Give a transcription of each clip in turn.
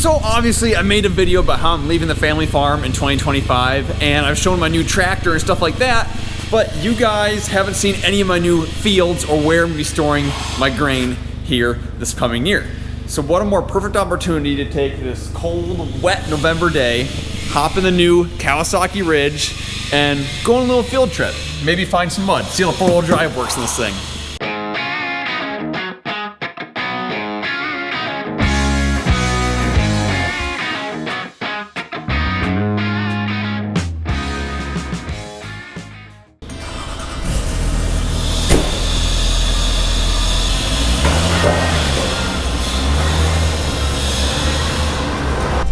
So obviously I made a video about how I'm leaving the family farm in 2025, and I've shown my new tractor and stuff like that, but you guys haven't seen any of my new fields or where I'm gonna be storing my grain here this coming year. So what a more perfect opportunity to take this cold, wet November day, hop in the new Kawasaki Ridge, and go on a little field trip. Maybe find some mud, see how the four-wheel drive works in this thing.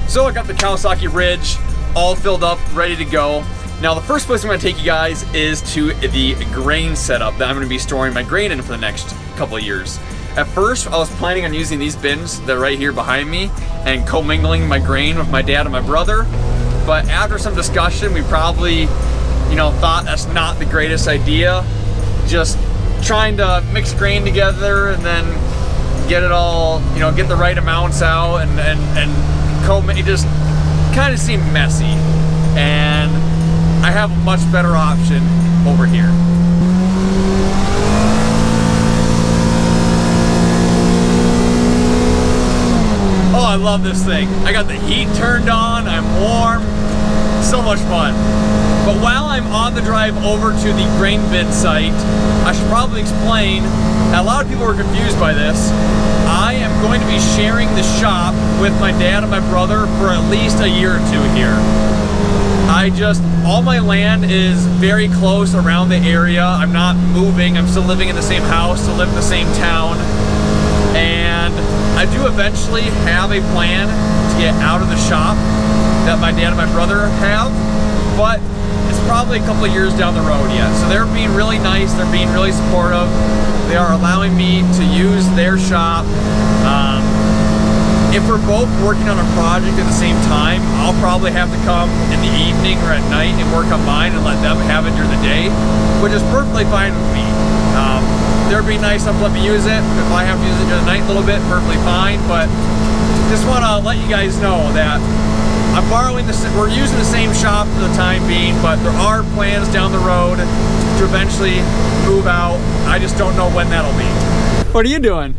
So I got the Kawasaki Ridge all filled up, ready to go. Now the first place I'm gonna take you guys is to the grain setup that I'm gonna be storing my grain in for the next couple of years. At first, I was planning on using these bins that are right here behind me and commingling my grain with my dad and my brother. But after some discussion, we probably, thought that's not the greatest idea. Just trying to mix grain together and then get it all, get the right amounts out and it just kind of seemed messy, and I have a much better option over here. Oh, I love this thing. I got the heat turned on, I'm warm, so much fun. But while I'm on the drive over to the grain bin site, I should probably explain, a lot of people are confused by this. I am going to be sharing the shop with my dad and my brother for at least a year or two here. All my land is very close around the area. I'm not moving, I'm still living in the same house, still live in the same town. And I do eventually have a plan to get out of the shop that my dad and my brother have, but it's probably a couple of years down the road yet. So they're being really nice, they're being really supportive. They are allowing me to use their shop. If we're both working on a project at the same time, I'll probably have to come in the evening or at night and work on mine and let them have it during the day, which is perfectly fine with me. They're being nice enough to let me use it. If I have to use it during the night a little bit, perfectly fine, but just want to let you guys know that we're using the same shop for the time being, but there are plans down the road to eventually move out. I just don't know when that'll be. What are you doing?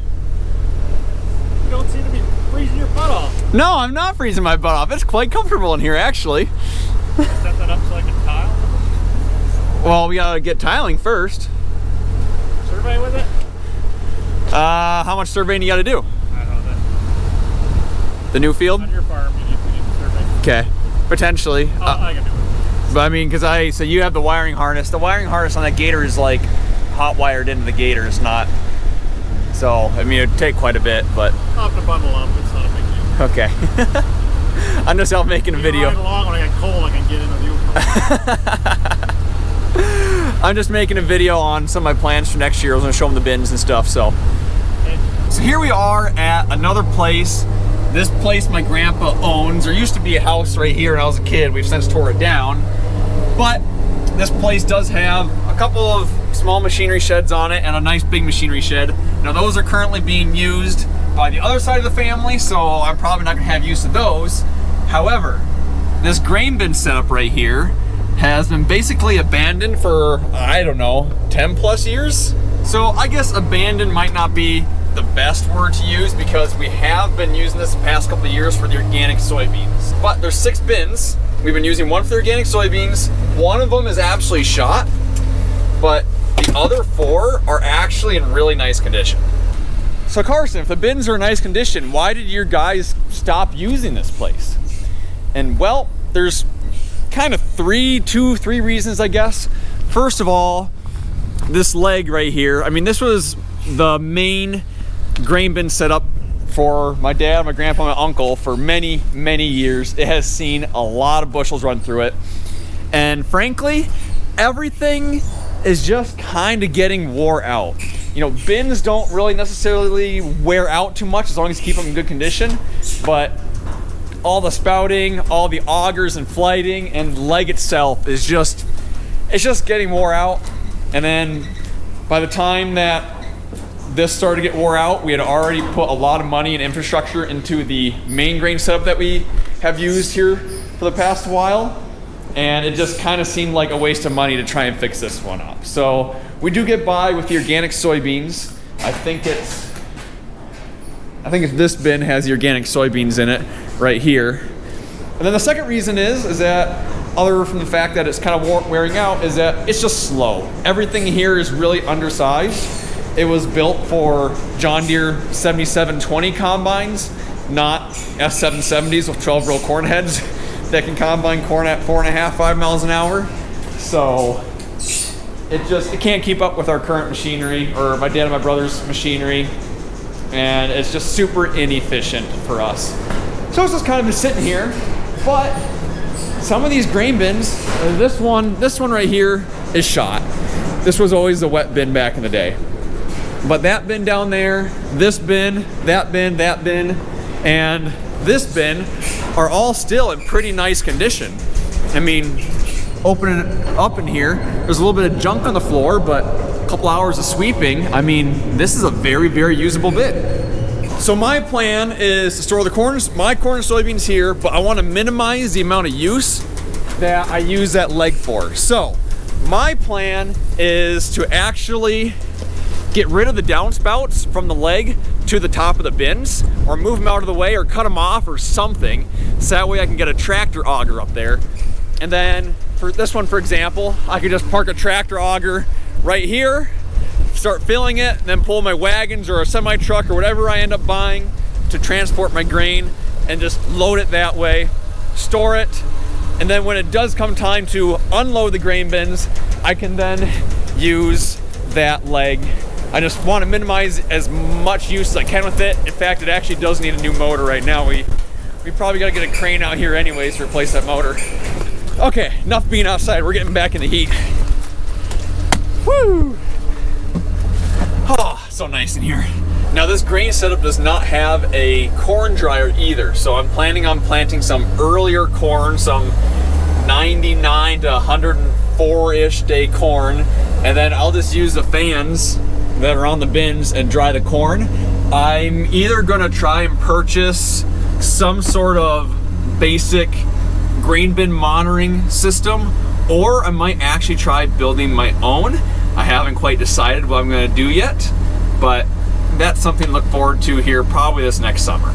You don't seem to be freezing your butt off. No, I'm not freezing my butt off. It's quite comfortable in here, actually. Set that up so I can tile? Well, we gotta get tiling first. Survey with it? How much surveying you gotta do? I don't know. The new field? On your farm, you need to survey. Okay, potentially. I can do it. But I mean, so you have the wiring harness. The wiring harness on that Gator is like hot wired into the Gator. It's not. So, I mean, it'd take quite a bit, but. I'll have to bundle up. It's not a big deal. Okay. I'm just out making a video. Ride along when I get cold, I can get into the I'm just making a video on some of my plans for next year. I was gonna show them the bins and stuff, so. Okay. So here we are at another place. This place my grandpa owns. There used to be a house right here when I was a kid. We've since tore it down. But this place does have a couple of small machinery sheds on it and a nice big machinery shed. Now those are currently being used by the other side of the family, so I'm probably not gonna have use of those. However, this grain bin setup right here has been basically abandoned for, I don't know, 10 plus years? So I guess abandoned might not be the best word to use, because we have been using this the past couple of years for the organic soybeans. But there's 6 bins. We've been using one for the organic soybeans. One of them is actually shot, but the other 4 are actually in really nice condition. So Carson, if the bins are in nice condition, why did your guys stop using this place? And well, there's kind of 3 reasons, I guess. First of all, this leg right here, I mean, this was the main grain bin setup for my dad, my grandpa, my uncle for many, many years. It has seen a lot of bushels run through it. And frankly, everything is just kind of getting wore out. Bins don't really necessarily wear out too much as long as you keep them in good condition, but all the spouting, all the augers and flighting, and leg itself is it's just getting wore out. And then by the time that this started to get wore out, we had already put a lot of money and infrastructure into the main grain setup that we have used here for the past while. And it just kind of seemed like a waste of money to try and fix this one up. So we do get by with the organic soybeans. I think this bin has the organic soybeans in it right here. And then the second reason is that, other from the fact that it's kind of wearing out, is that it's just slow. Everything here is really undersized. It was built for John Deere 7720 combines, not S770s with 12 row corn heads that can combine corn at 4.5, 5 miles an hour. So it can't keep up with our current machinery, or my dad and my brother's machinery, and it's just super inefficient for us. So it's just kind of been sitting here, but some of these grain bins, this one right here is shot. This was always a wet bin back in the day. But that bin down there, this bin, that bin, and this bin are all still in pretty nice condition. I mean, opening it up in here, there's a little bit of junk on the floor, but a couple hours of sweeping, I mean, this is a very, very usable bin. So my plan is to store my corn and soybeans here, but I want to minimize the amount of use that I use that leg for. So my plan is to actually get rid of the downspouts from the leg to the top of the bins, or move them out of the way, or cut them off or something, so that way I can get a tractor auger up there. And then for this one, for example, I could just park a tractor auger right here, start filling it, and then pull my wagons or a semi truck or whatever I end up buying to transport my grain, and just load it that way, store it, and then when it does come time to unload the grain bins, I can then use that leg. I just want to minimize as much use as I can with it. In fact, it actually does need a new motor right now. We probably got to get a crane out here anyways to replace that motor. Okay, enough being outside. We're getting back in the heat. Woo! Oh, so nice in here. Now this grain setup does not have a corn dryer either, so I'm planning on planting some earlier corn, some 99 to 104-ish day corn, and then I'll just use the fans that are on the bins and dry the corn. I'm either gonna try and purchase some sort of basic grain bin monitoring system, or I might actually try building my own. I haven't quite decided what I'm gonna do yet, but that's something to look forward to here probably this next summer.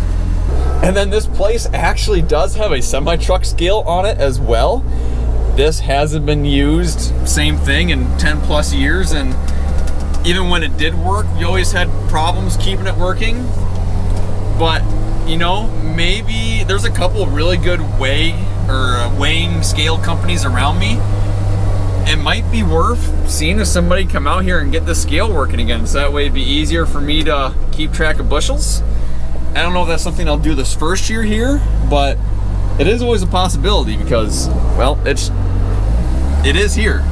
And then this place actually does have a semi-truck scale on it as well. This hasn't been used, same thing, in 10 plus years, and even when it did work, we always had problems keeping it working. But, you know, maybe there's a couple of really good weighing scale companies around me. It might be worth seeing if somebody come out here and get the scale working again, so that way it'd be easier for me to keep track of bushels. I don't know if that's something I'll do this first year here, but it is always a possibility because, well, it is here.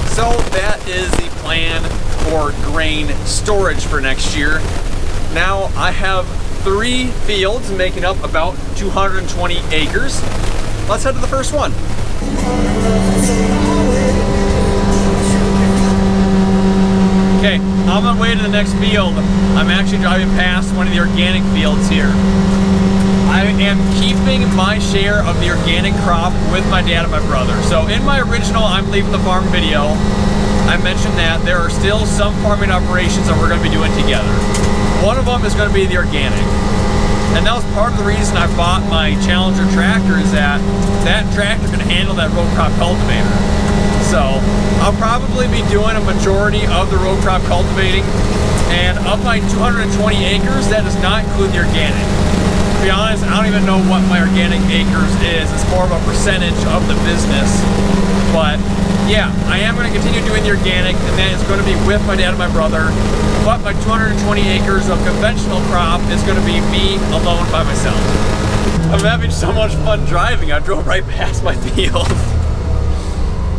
So that is the plan for grain storage for next year. Now I have 3 fields making up about 220 acres. Let's head to the first one. Okay, on my way to the next field, I'm actually driving past one of the organic fields here. I am keeping my share of the organic crop with my dad and my brother. So in my original I'm Leaving the Farm video, I mentioned that there are still some farming operations that we're going to be doing together. One of them is going to be the organic. And that was part of the reason I bought my Challenger tractor, is that tractor can handle that row crop cultivator. So I'll probably be doing a majority of the row crop cultivating, and of my 220 acres, that does not include the organic. To be honest, I don't even know what my organic acres is. It's more of a percentage of the business. But yeah, I am going to continue doing the organic, and then it's going to be with my dad and my brother. But my 220 acres of conventional crop is going to be me alone by myself. I'm having so much fun driving. I drove right past my field.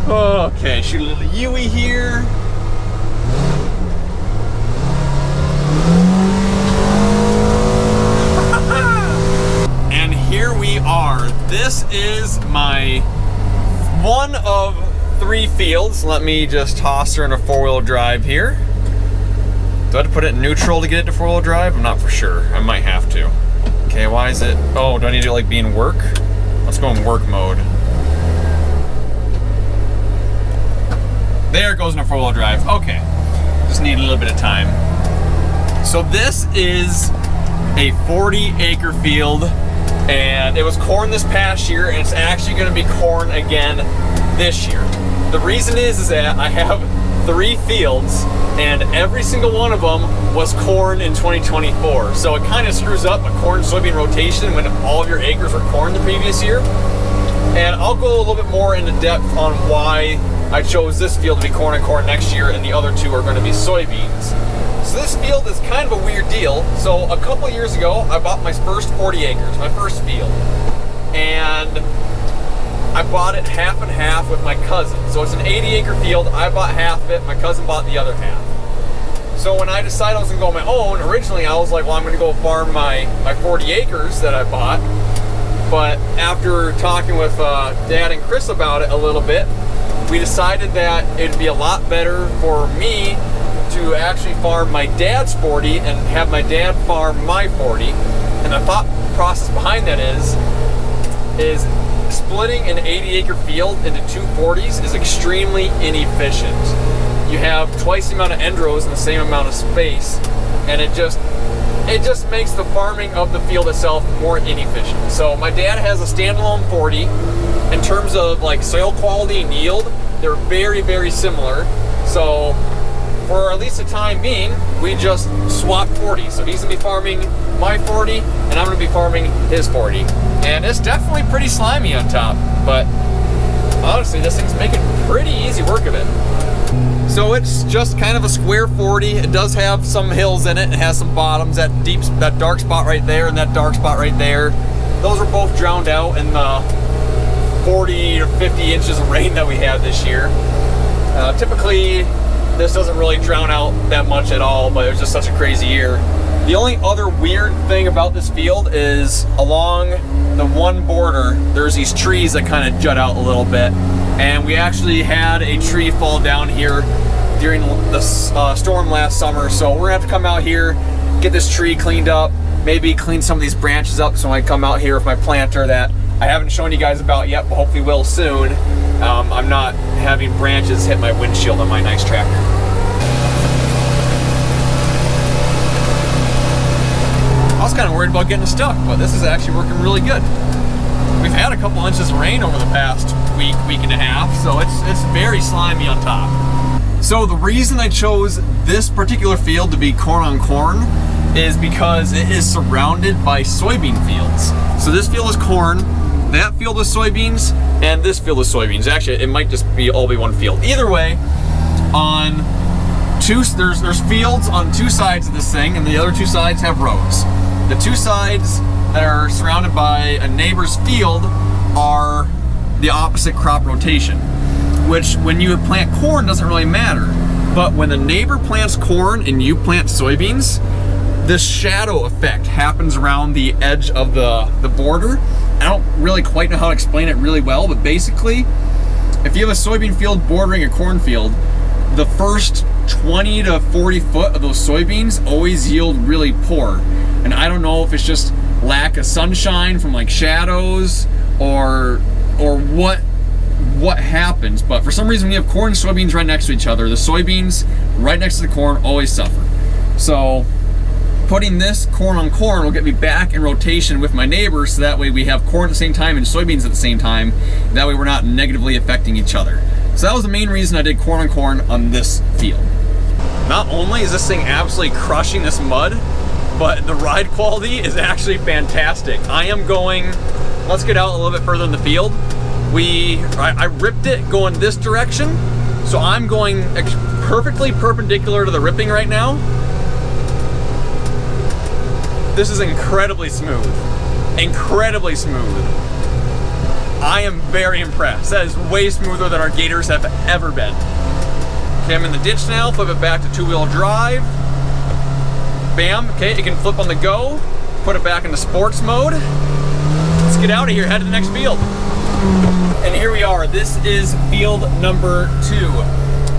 Okay, shoot a little Yui here. And here we are. This is my one of 3 fields. Let me just toss her in a 4-wheel drive here. Do I have to put it in neutral to get it to 4-wheel drive? I'm not for sure. I might have to. Okay, why is it? Oh, do I need to like be in work? Let's go in work mode. There it goes into 4-wheel drive. Okay, just need a little bit of time. So this is a 40-acre field, and it was corn this past year, and it's actually going to be corn again this year. The reason is that I have 3 fields, and every single one of them was corn in 2024. So it kind of screws up a corn-soybean rotation when all of your acres were corn the previous year. And I'll go a little bit more into depth on why I chose this field to be corn and corn next year, and the other 2 are going to be soybeans. So this field is kind of a weird deal. So a couple years ago, I bought my first 40 acres, my first field. And I bought it half and half with my cousin. So it's an 80-acre field. I bought half of it. My cousin bought the other half. So when I decided I was going to go on my own, originally I was like, well, I'm going to go farm my 40 acres that I bought. But after talking with Dad and Chris about it a little bit, we decided that it'd be a lot better for me to actually farm my dad's 40 and have my dad farm my 40. And the thought process behind that is splitting an 80-acre field into 2 40s is extremely inefficient. You have twice the amount of end rows in the same amount of space, and it just makes the farming of the field itself more inefficient. So my dad has a standalone 40. In terms of like soil quality and yield, they're very, very similar. So for at least the time being, we just swapped 40. So he's gonna be farming my 40, and I'm gonna be farming his 40. And it's definitely pretty slimy on top, but honestly, this thing's making pretty easy work of it. So it's just kind of a square 40. It does have some hills in it. It has some bottoms. That dark spot right there and that dark spot right there, those were both drowned out in the 40 or 50 inches of rain that we had this year. Typically, this doesn't really drown out that much at all, but it was just such a crazy year. The only other weird thing about this field is along the one border, there's these trees that kind of jut out a little bit. And we actually had a tree fall down here during the storm last summer. So we're gonna have to come out here, get this tree cleaned up, maybe clean some of these branches up so I come out here with my planter that I haven't shown you guys about yet, but hopefully will soon. I'm not having branches hit my windshield on my nice tractor. I was kind of worried about getting stuck, but this is actually working really good. We've had a couple inches of rain over the past week and a half, so it's very slimy on top. So the reason I chose this particular field to be corn on corn is because it is surrounded by soybean fields. So this field is corn, that field is soybeans, and this field is soybeans. Actually, it might just all be one field. Either way, there's fields on 2 sides of this thing, and the other 2 sides have rows. The 2 sides that are surrounded by a neighbor's field are the opposite crop rotation, which when you plant corn doesn't really matter. But when the neighbor plants corn and you plant soybeans, this shadow effect happens around the edge of the border. I don't really quite know how to explain it really well, but basically, if you have a soybean field bordering a cornfield, the first 20 to 40 foot of those soybeans always yield really poor. And I don't know if it's just lack of sunshine from like shadows or what happens, but for some reason when you have corn and soybeans right next to each other, the soybeans right next to the corn always suffer. So putting this corn on corn will get me back in rotation with my neighbors, so that way we have corn at the same time and soybeans at the same time. That way we're not negatively affecting each other. So that was the main reason I did corn on this field. Not only is this thing absolutely crushing this mud, but the ride quality is actually fantastic. I am going, let's get out a little bit further in the field. I ripped it going this direction, so I'm going perfectly perpendicular to the ripping right now. This is incredibly smooth. Incredibly smooth. I am very impressed. That is way smoother than our gators have ever been. Okay, I'm in the ditch now, flip it back to 2-wheel drive. Bam, okay, it can flip on the go. Put it back into sports mode. Let's get out of here, head to the next field. And here we are, this is field number 2.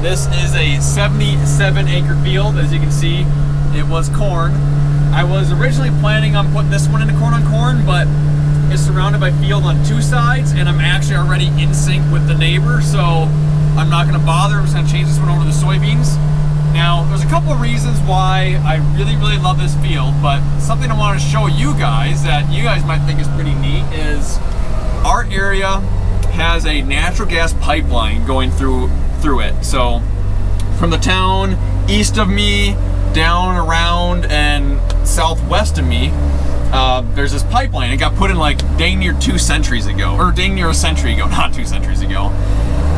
This is a 77-acre field. As you can see, it was corn. I was originally planning on putting this one into corn on corn, but it's surrounded by field on two sides, and I'm actually already in sync with the neighbor, so I'm not going to bother. I'm just going to change this one over to the soybeans. Now, there's a couple of reasons why I really, really love this field, but something I want to show you guys that you guys might think is pretty neat is our area has a natural gas pipeline going through it. So from the town east of me, down around and southwest of me, there's this pipeline. It got put in like dang near 2 centuries ago, or dang near a century ago, not 2 centuries ago.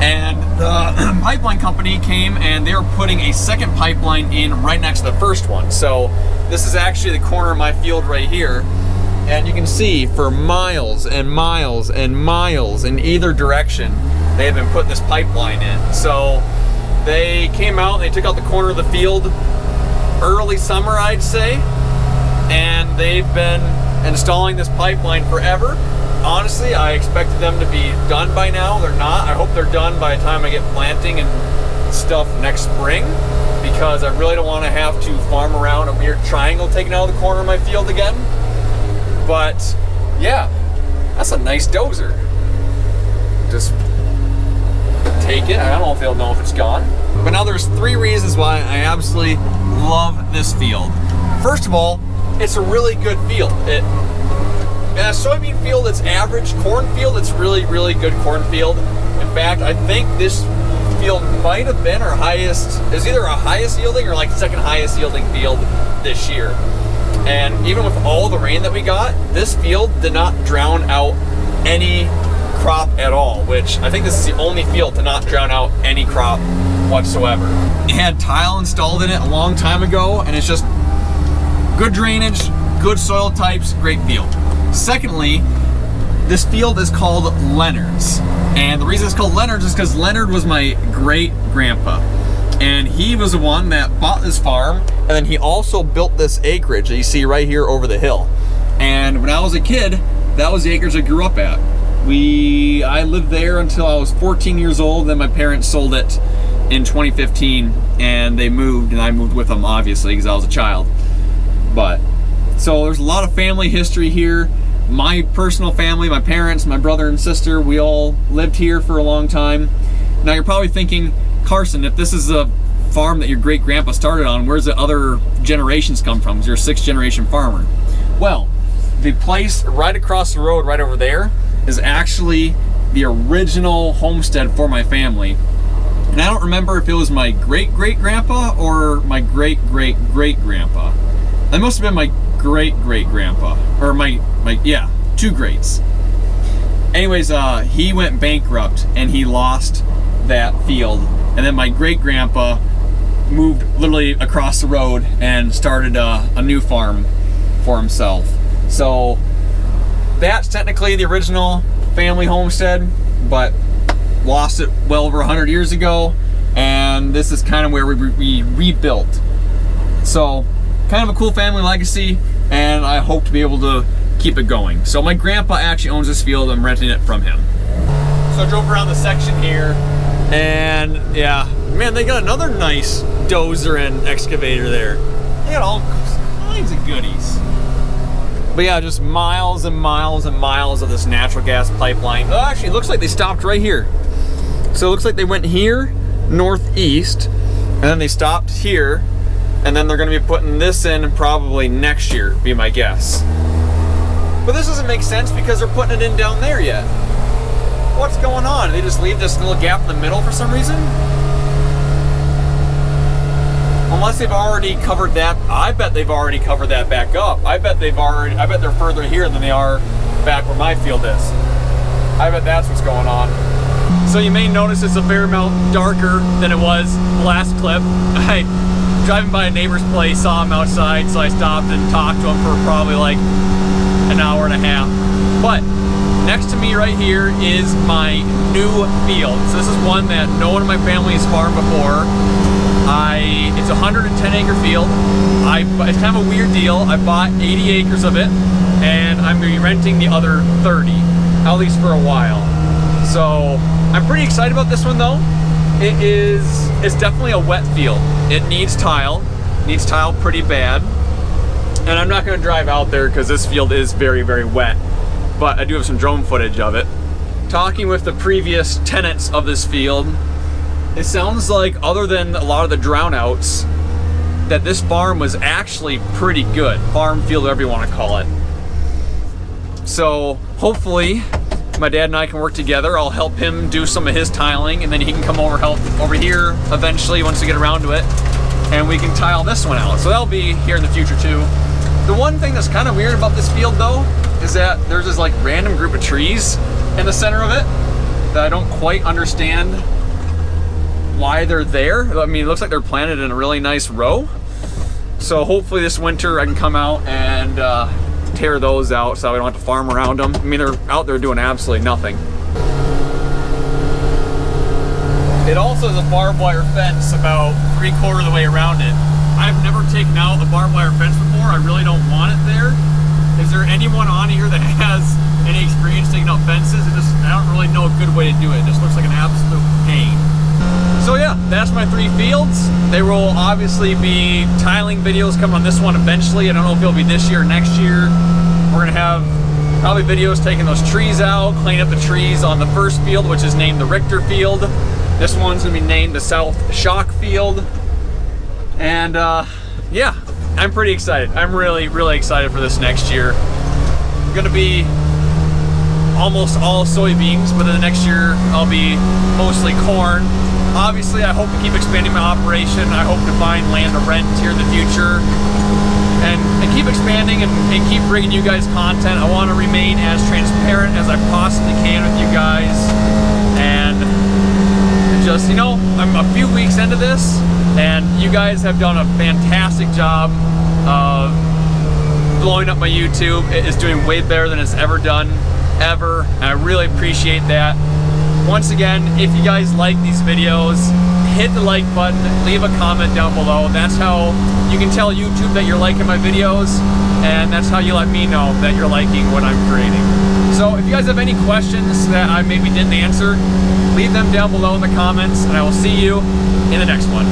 And the pipeline company came and they were putting a second pipeline in right next to the first one. So this is actually the corner of my field right here. And you can see for miles and miles and miles in either direction, they have been putting this pipeline in. So they came out and they took out the corner of the field early summer, I'd say. And they've been installing this pipeline forever. Honestly, I expected them to be done by now. They're not. I hope they're done by the time I get planting and stuff next spring, because I really don't want to have to farm around a weird triangle taken out of the corner of my field again. But yeah, that's a nice dozer. Just take it. I don't know if they'll know if it's gone. But now there's 3 reasons why I absolutely love this field. First of all, it's a really good field. In a soybean field, it's average. Cornfield, it's really, really good cornfield. In fact, I think this field might have been our highest, it was either our highest yielding or like second highest yielding field this year. And even with all the rain that we got, this field did not drown out any crop at all, which I think this is the only field to not drown out any crop whatsoever. It had tile installed in it a long time ago, and it's just good drainage, good soil types, great field. Secondly, this field is called Leonard's. And the reason it's called Leonard's is because Leonard was my great-grandpa. And he was the one that bought this farm, and then he also built this acreage that you see right here over the hill. And when I was a kid, that was the acreage I grew up at. I lived there until I was 14 years old, then my parents sold it in 2015, and they moved, and I moved with them, obviously, because I was a child. But, so there's a lot of family history here. My personal family, my parents, my brother and sister, we all lived here for a long time. Now you're probably thinking, Carson, if this is a farm that your great-grandpa started on, where's the other generations come from? Because you're a 6th-generation farmer. Well, the place right across the road, right over there, is actually the original homestead for my family. And I don't remember if it was my great-great-grandpa or my great-great-great-grandpa. That must have been my great-great-grandpa, or yeah, 2 greats. Anyways, he went bankrupt and he lost that field. And then my great-grandpa moved literally across the road and started a new farm for himself. So that's technically the original family homestead, but lost it well over 100 years ago. And this is kind of where we rebuilt. So kind of a cool family legacy, and I hope to be able to keep it going. So my grandpa actually owns this field. I'm renting it from him. So I drove around the section here, and yeah, man, they got another nice dozer and excavator there. They got all kinds of goodies. But yeah, just miles and miles and miles of this natural gas pipeline. Oh, actually, it looks like they stopped right here. So it looks like they went here, northeast, and then they stopped here, and then they're gonna be putting this in probably next year, be my guess. But this doesn't make sense because they're putting it in down there yet. What's going on? They just leave this little gap in the middle for some reason? Unless they've already covered that. I bet they've already covered that back up. I bet they're further here than they are back where my field is. I bet that's what's going on. So you may notice it's a fair amount darker than it was the last clip. Driving by a neighbor's place, saw him outside, so I stopped and talked to him for probably like an hour and a half. But next to me right here is my new field. So this is one that no one in my family has farmed before. It's a 110-acre field. It's kind of a weird deal. I bought 80 acres of it, and I'm going to be renting the other 30, at least for a while. So I'm pretty excited about this one though. it's definitely a wet field. It needs tile pretty bad. And I'm not gonna drive out there because this field is very, very wet, but I do have some drone footage of it. Talking with the previous tenants of this field, it sounds like, other than a lot of the drownouts, that this farm was actually pretty good. Farm field, whatever you want to call it. So hopefully my dad and I can work together. I'll help him do some of his tiling, and then he can come over, help over here eventually once we get around to it, and we can tile this one out. So that'll be here in the future too. The one thing that's kind of weird about this field though is that there's this like random group of trees in the center of it that I don't quite understand why they're there. I mean, it looks like they're planted in a really nice row. So hopefully this winter I can come out and tear those out so I don't have to farm around them. I mean, they're out there doing absolutely nothing. It also has a barbed wire fence about 3/4 of the way around it. I've never taken out the barbed wire fence before. I really don't want it there. Is there anyone on here that has any experience taking out fences? I don't really know a good way to do it. It just looks like an absolute pain. So yeah, that's my 3 fields. There will obviously be tiling videos coming on this one eventually. I don't know if it'll be this year or next year. We're gonna have probably videos taking those trees out, cleaning up the trees on the first field, which is named the Richter Field. This one's gonna be named the South Shock Field. And yeah, I'm pretty excited. I'm really, really excited for this next year. Gonna be almost all soybeans, but then the next year I'll be mostly corn. Obviously, I hope to keep expanding my operation. I hope to find land to rent here in the future and keep expanding and keep bringing you guys content. I want to remain as transparent as I possibly can with you guys. And just, you know, I'm a few weeks into this and you guys have done a fantastic job of blowing up my YouTube. It is doing way better than it's ever done, ever. And I really appreciate that. Once again, if you guys like these videos, hit the like button, leave a comment down below. That's how you can tell YouTube that you're liking my videos, and that's how you let me know that you're liking what I'm creating. So if you guys have any questions that I maybe didn't answer, leave them down below in the comments, and I will see you in the next one.